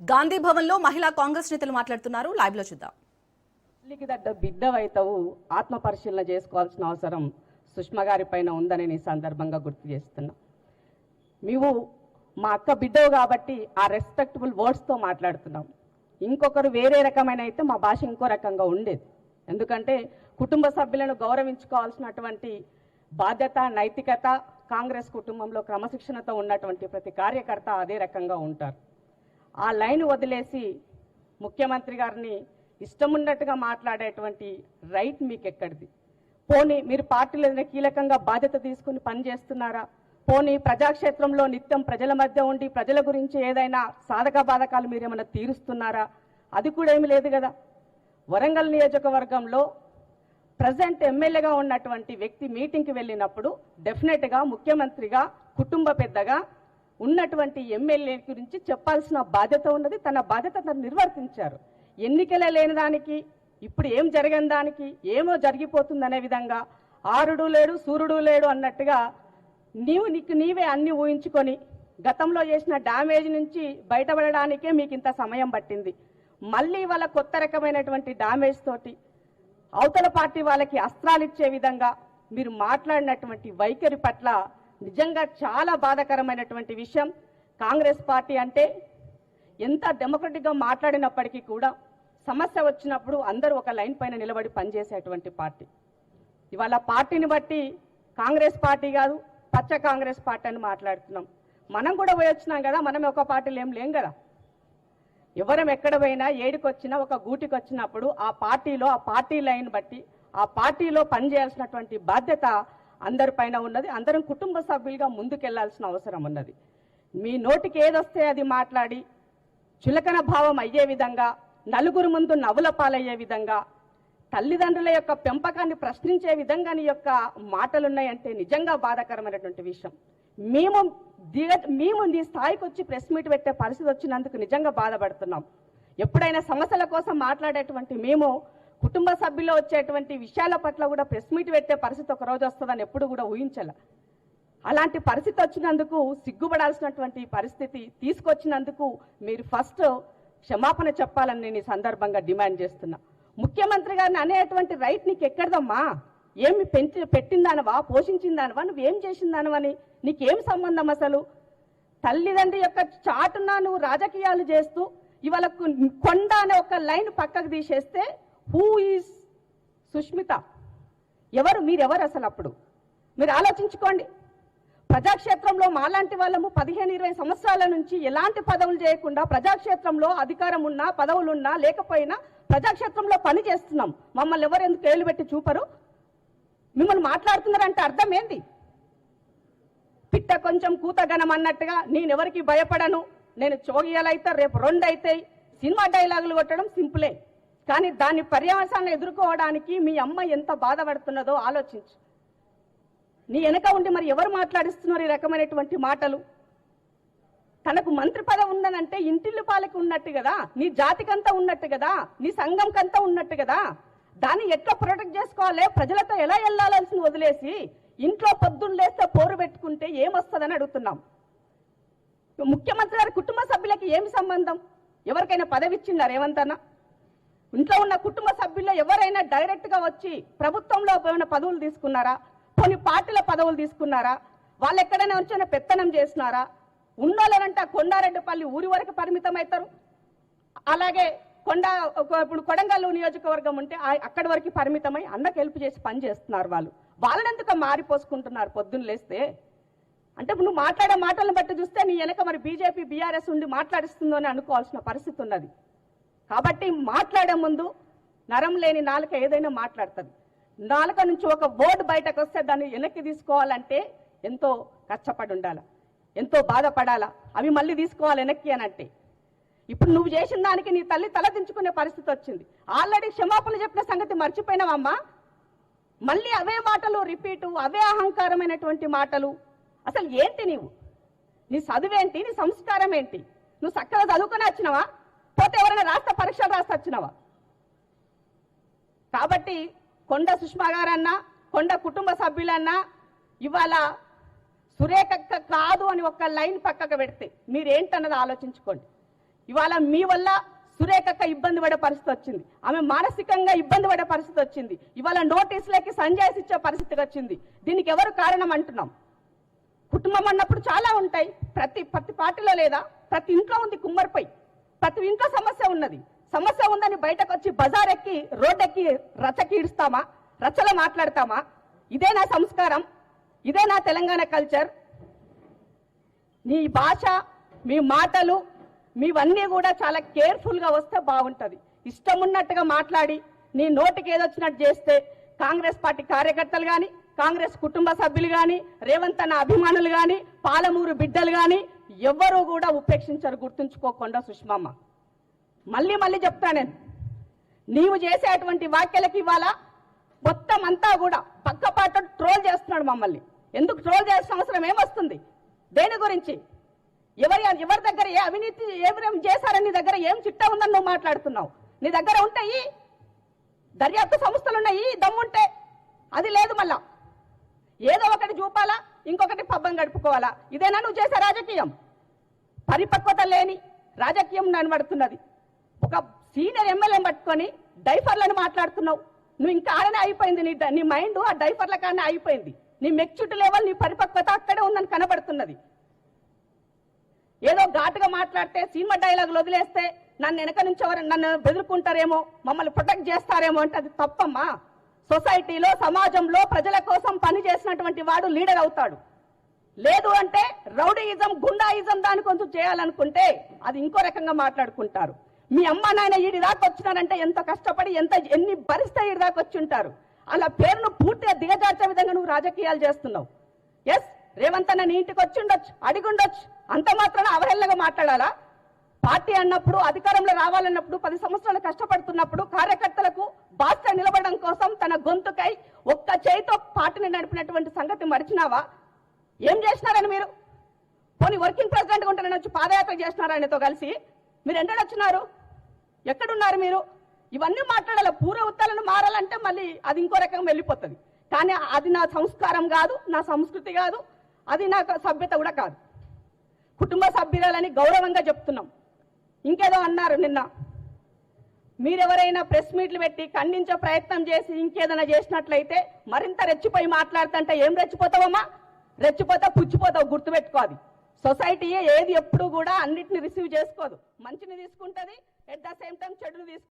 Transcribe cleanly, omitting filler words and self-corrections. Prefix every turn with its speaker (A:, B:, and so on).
A: గాంధీ భవన్ లో మహిళా కాంగ్రెస్ నేతలు మాట్లాడుతున్నారు. లైవ్ లో చూద్దాం.
B: తల్లికి బిడ్డవైతవు ఆత్మ పరిశీలన చేసుకోవాల్సిన అవసరం సుష్మా గారి పైన ఉందని ఈ సందర్భంగా గుర్తు చేస్తున్నా. మేము మా అక్క బిడ్డవు కాబట్టి ఆ రెస్పెక్టబుల్ వర్డ్స్తో మాట్లాడుతున్నాం. ఇంకొకరు వేరే రకమైన అయితే మా భాష ఇంకో రకంగా ఉండేది. ఎందుకంటే కుటుంబ సభ్యులను గౌరవించుకోవాల్సినటువంటి బాధ్యత, నైతికత కాంగ్రెస్ కుటుంబంలో క్రమశిక్షణతో ఉన్నటువంటి ప్రతి కార్యకర్త అదే రకంగా ఉంటారు. ఆ లైన్ వదిలేసి ముఖ్యమంత్రి గారిని ఇష్టమున్నట్టుగా మాట్లాడేటువంటి రైట్ మీకు ఎక్కడిది? పోనీ మీరు పార్టీలో కీలకంగా బాధ్యత తీసుకుని పనిచేస్తున్నారా? పోనీ ప్రజాక్షేత్రంలో నిత్యం ప్రజల మధ్య ఉండి ప్రజల గురించి ఏదైనా సాధక బాధకాలు మీరు ఏమైనా తీరుస్తున్నారా? అది కూడా ఏమీ లేదు కదా. వరంగల్ నియోజకవర్గంలో ప్రజెంట్ ఎమ్మెల్యేగా ఉన్నటువంటి వ్యక్తి మీటింగ్కి వెళ్ళినప్పుడు డెఫినెట్గా ముఖ్యమంత్రిగా కుటుంబ పెద్దగా ఉన్నటువంటి ఎమ్మెల్యే గురించి చెప్పాల్సిన బాధ్యత ఉన్నది. తన బాధ్యత తను నిర్వర్తించారు. ఎన్నికలే లేని దానికి ఇప్పుడు ఏం జరగని దానికి ఏమో జరిగిపోతుందనే విధంగా ఆరుడు లేడు సూర్యుడు లేడు అన్నట్టుగా నీవే అన్ని ఊహించుకొని గతంలో చేసిన డ్యామేజ్ నుంచి బయటపడడానికే మీకు ఇంత సమయం పట్టింది. మళ్ళీ వాళ్ళ కొత్త రకమైనటువంటి డ్యామేజ్ తోటి అవతల పార్టీ వాళ్ళకి అస్త్రాలు ఇచ్చే విధంగా మీరు మాట్లాడినటువంటి వైఖరి పట్ల నిజంగా చాలా బాధాకరమైనటువంటి విషయం. కాంగ్రెస్ పార్టీ అంటే ఎంత డెమోక్రటిక్గా మాట్లాడినప్పటికీ కూడా సమస్య వచ్చినప్పుడు అందరూ ఒక లైన్ పైన నిలబడి పనిచేసేటువంటి పార్టీ. ఇవాళ పార్టీని బట్టి కాంగ్రెస్ పార్టీ కాదు పచ్చ కాంగ్రెస్ పార్టీ అని మాట్లాడుతున్నాం. మనం కూడా పోయి వచ్చినాం కదా, మనం ఒక పార్టీలో ఏం లేం కదా. ఎవరం ఎక్కడ పోయినా ఏడికొచ్చినా ఒక గూటికి వచ్చినప్పుడు ఆ పార్టీలో ఆ పార్టీ లైన్ బట్టి ఆ పార్టీలో పనిచేయాల్సినటువంటి బాధ్యత అందరిపైన ఉన్నది. అందరం కుటుంబ సభ్యులుగా ముందుకెళ్లాల్సిన అవసరం ఉన్నది. మీ నోటికి ఏదొస్తే అది మాట్లాడి చులకన భావం అయ్యే విధంగా, నలుగురు ముందు నవ్వుల పాలయ్యే విధంగా, తల్లిదండ్రుల యొక్క పెంపకాన్ని ప్రశ్నించే విధంగా నీ యొక్క మాటలున్నాయంటే నిజంగా బాధాకరమైనటువంటి విషయం. మేము నీ స్థాయికి వచ్చి ప్రెస్ మీట్ పెట్టే పరిస్థితి వచ్చినందుకు నిజంగా బాధపడుతున్నాం. ఎప్పుడైనా సమస్యల కోసం మాట్లాడేటువంటి మేము కుటుంబ సభ్యుల్లో వచ్చేటువంటి విషయాల పట్ల కూడా ప్రెస్ మీట్ పెట్టే పరిస్థితి ఒక రోజు వస్తుందని ఎప్పుడు కూడా ఊహించాల. అలాంటి పరిస్థితి వచ్చినందుకు సిగ్గుపడాల్సినటువంటి పరిస్థితి తీసుకొచ్చినందుకు మీరు ఫస్ట్ క్షమాపణ చెప్పాలని నేను ఈ సందర్భంగా డిమాండ్ చేస్తున్నా. ముఖ్యమంత్రి గారిని అనేటువంటి రైట్ నీకు ఎక్కడదమ్మా? ఏమి పెట్టిందానవా, పోషించిందానవా, నువ్వేం చేసిందానవని నీకేం సంబంధం అసలు? తల్లిదండ్రి యొక్క చాటున నువ్వు రాజకీయాలు చేస్తూ ఇవాళ కొండ అనే ఒక లైన్ పక్కకు తీసేస్తే హూ ఈజ్ సుష్మిత? ఎవరు మీరెవరు అసలు? అప్పుడు మీరు ఆలోచించుకోండి. ప్రజాక్షేత్రంలో మాలాంటి వాళ్ళము 15-20 సంవత్సరాల నుంచి ఎలాంటి పదవులు చేయకుండా ప్రజాక్షేత్రంలో అధికారం ఉన్నా పదవులున్నా లేకపోయినా ప్రజాక్షేత్రంలో పని చేస్తున్నాం. మమ్మల్ని ఎవరు ఎందుకు ఏళ్ళు పెట్టి చూపరు? మిమ్మల్ని మాట్లాడుతున్నారంటే అర్థం ఏంది? పిట్ట కొంచెం కూతగనం అన్నట్టుగా నేనెవరికి భయపడను, నేను చోగియాలైతే రేపు 2 అవుతాయి సినిమా డైలాగులు కొట్టడం సింపులే. కానీ దాని పర్యవసానాన్ని ఎదుర్కోవడానికి మీ అమ్మ ఎంత బాధపడుతున్నదో ఆలోచించు. నీ వెనక ఉండి మరి ఎవరు మాట్లాడిస్తున్నారు ఈ రకమైనటువంటి మాటలు? తనకు మంత్రి పదవి ఉందనంటే ఇంటిల్లు పాలకి ఉన్నట్టు కదా, నీ జాతికంతా ఉన్నట్టు కదా, నీ సంఘంకంతా ఉన్నట్టు కదా. దాన్ని ఎట్లా ప్రొటెక్ట్ చేసుకోవాలి? ప్రజలతో ఎలా వెళ్ళాల్సింది వదిలేసి ఇంట్లో పొద్దున్న లేస్తే పోరు పెట్టుకుంటే ఏమొస్తుందని అడుగుతున్నాం. ముఖ్యమంత్రి గారి కుటుంబ సభ్యులకి ఏమి సంబంధం? ఎవరికైనా పదవి ఇచ్చిందా రేవంతన్న? ఇంట్లో ఉన్న కుటుంబ సభ్యుల్లో ఎవరైనా డైరెక్ట్గా వచ్చి ప్రభుత్వంలో ఏమైనా పదవులు తీసుకున్నారా? కొన్ని పార్టీల పదవులు తీసుకున్నారా? వాళ్ళు ఎక్కడైనా వచ్చిన పెత్తనం చేసినారా? ఉన్నోళ్ళనంట కొండారెడ్డిపల్లి ఊరి వరకు పరిమితం అవుతారు. అలాగే ఇప్పుడు కొడంగల్ నియోజకవర్గం ఉంటే అక్కడి వరకు పరిమితమై అన్నకు హెల్ప్ చేసి పని చేస్తున్నారు. వాళ్ళని ఎందుకు మారిపోసుకుంటున్నారు పొద్దున్న లేస్తే? అంటే నువ్వు మాట్లాడే మాటలను బట్టి చూస్తే నీ వెనక మరి బీజేపీ బీఆర్ఎస్ ఉండి మాట్లాడిస్తుందో అని అనుకోవాల్సిన పరిస్థితి ఉన్నది. కాబట్టి మాట్లాడే ముందు నరం లేని నాలుక ఏదైనా మాట్లాడుతుంది. నాలుక నుంచి ఒక వర్డ్ బయటకు వస్తే దాన్ని వెనక్కి తీసుకోవాలంటే ఎంతో కష్టపడి ఉండాలి, ఎంతో బాధపడాలా. అవి మళ్ళీ తీసుకోవాలి వెనక్కి అని అంటే ఇప్పుడు నువ్వు చేసిన దానికి నీ తల్లి తలదించుకునే పరిస్థితి వచ్చింది. ఆల్రెడీ క్షమాపణలు చెప్పిన సంగతి మర్చిపోయినావమ్మా. మళ్ళీ అవే మాటలు రిపీటు, అవే అహంకారమైనటువంటి మాటలు. అసలు ఏంటి నీ చదువేంటి? నీ సంస్కారం ఏంటి? నువ్వు చక్కగా చదువుకొని వచ్చినావా? పోతే ఎవరైనా రాష్ట్ర పరీక్షలు రాసి వచ్చినావా? కాబట్టి కొండ సుష్మా గారన్నా కొండ కుటుంబ సభ్యులన్నా ఇవాళ సురేఖ కాదు అని ఒక లైన్ పక్కకు పెడితే మీరేంటన్నది ఆలోచించుకోండి. ఇవాళ మీ వల్ల సురేఖక్క ఇబ్బంది పడే పరిస్థితి వచ్చింది, ఆమె మానసికంగా ఇబ్బంది పడే పరిస్థితి వచ్చింది, ఇవాళ నోటీసులకి సంజాయిస్ ఇచ్చే పరిస్థితికి వచ్చింది. దీనికి ఎవరు కారణం అంటున్నాం? కుటుంబం అన్నప్పుడు చాలా ఉంటాయి, ప్రతి పార్టీలో లేదా, ప్రతి ఇంట్లో ఉంది కుమ్మరిపై, ప్రతి ఇంట్లో సమస్య ఉన్నది. సమస్య ఉందని బయటకు వచ్చి బజార్ ఎక్కి రోడ్డెక్కి రచ్చకి ఇడుస్తామా, రచ్చలో మాట్లాడతామా? ఇదే నా సంస్కారం, ఇదే నా తెలంగాణ కల్చర్. మీ భాష, మీ మాటలు, మీవన్నీ కూడా చాలా కేర్ఫుల్గా వస్తే బాగుంటుంది. ఇష్టం ఉన్నట్టుగా మాట్లాడి నీ నోటికి ఏదొచ్చినట్టు చేస్తే కాంగ్రెస్ పార్టీ కార్యకర్తలు కానీ, కాంగ్రెస్ కుటుంబ సభ్యులు కానీ, రేవంత్ అన్న అభిమానులు కానీ, పాలమూరు బిడ్డలు కానీ ఎవ్వరూ కూడా ఉపేక్షించరు, గుర్తుంచుకోకుండా సుష్మమ్మ. మళ్ళీ మళ్ళీ చెప్తా, నేను నీవు చేసేటువంటి వ్యాఖ్యలకి ఇవాళ మొత్తం అంతా కూడా పక్కపాటు ట్రోల్ చేస్తున్నాడు మమ్మల్ని. ఎందుకు ట్రోల్ చేయాల్సిన అవసరం ఏమొస్తుంది? దేని గురించి? ఎవరి దగ్గర ఏ అవినీతి ఏమేం చేశారని నీ దగ్గర ఏం చిట్టా ఉందని నువ్వు మాట్లాడుతున్నావు? నీ దగ్గర ఉంటాయి దర్యాప్తు సంస్థలు ఉన్నాయి, దమ్ముంటే. అది లేదు. మళ్ళా ఏదో ఒకటి చూపాలా, ఇంకొకటి పబ్బం గడుపుకోవాలా? ఇదేనా నువ్వు చేసే రాజకీయం? పరిపక్వత లేని రాజకీయం నడబడుతున్నది. ఒక సీనియర్ ఎమ్మెల్యేని పట్టుకొని డైఫర్లను మాట్లాడుతున్నావు. నువ్వు ఇంకా ఆడనే అయిపోయింది, నీ మైండ్ ఆ డైఫర్ల కాడనే అయిపోయింది. నీ మెచ్యూరిటీ లెవెల్, నీ పరిపక్వత అక్కడే ఉందని కనబడుతున్నది. ఏదో ఘాటుగా మాట్లాడితే, సినిమా డైలాగులు వదిలేస్తే నన్ను వెనక నుంచి ఎవరు నన్ను బెదురుకుంటారేమో, మమ్మల్ని ప్రొటెక్ట్ చేస్తారేమో అంటే అది తప్పమ్మా. సొసైటీలో, సమాజంలో ప్రజల కోసం పని చేసినటువంటి వాడు లీడర్ అవుతాడు. లేదు అంటే రౌడీయిజం, గుండాయిజం దాని కొంచెం చేయాలనుకుంటే అది ఇంకో రకంగా మాట్లాడుకుంటారు. మీ అమ్మ నాయన ఈడి దాకా వచ్చినారంటే ఎంత కష్టపడి ఎన్ని భరిస్తే ఈడి దాకా వచ్చి ఉంటారు. అలా పేరును పూర్తిగా దిగజార్చే విధంగా నువ్వు రాజకీయాలు చేస్తున్నావు. ఎస్, రేవంత్ అన్న నీ ఇంటికి వచ్చి ఉండొచ్చు, అడిగుండొచ్చు, అంత మాత్రాన అవహేళనగా మాట్లాడాలా? పార్టీ అన్నప్పుడు, అధికారంలో రావాలన్నప్పుడు, 10 సంవత్సరాలు కష్టపడుతున్నప్పుడు కార్యకర్తలకు బాధ్యత నిలబడడం కోసం తన గొంతుకై ఒక్క చేయితో పార్టీని నడిపినటువంటి సంగతి మరిచినావా? ఏం చేసినారని మీరు? పోనీ వర్కింగ్ ప్రెసిడెంట్గా ఉంటారని వచ్చి పాదయాత్ర చేసినారా ఆయనతో కలిసి? మీరు ఎండలు వచ్చినారు, ఎక్కడున్నారు మీరు? ఇవన్నీ మాట్లాడాలి. పూర్వ ఉత్తాలను మారాలంటే మళ్ళీ అది ఇంకో రకంగా వెళ్ళిపోతుంది. కానీ అది నా సంస్కారం కాదు, నా సంస్కృతి కాదు, అది నా సభ్యత కూడా కాదు. కుటుంబ సభ్యులని గౌరవంగా చెప్తున్నాం. ఇంకేదో అన్నారు నిన్న, మీరెవరైనా ప్రెస్ మీట్లు పెట్టి ఖండించే ప్రయత్నం చేసి ఇంకేదైనా చేసినట్లయితే మరింత రెచ్చిపోయి మాట్లాడుతుంటే ఏం రెచ్చిపోతావమ్మా? రెచ్చిపోతావు, పుచ్చిపోతావు, గుర్తుపెట్టుకో. అది సొసైటీ ఏది ఎప్పుడు కూడా అన్నిటిని రిసీవ్ చేసుకోదు. మంచిని తీసుకుంటుంది, ఎట్ ద సేమ్ టైం చెడుని తీసుకుంటుంది.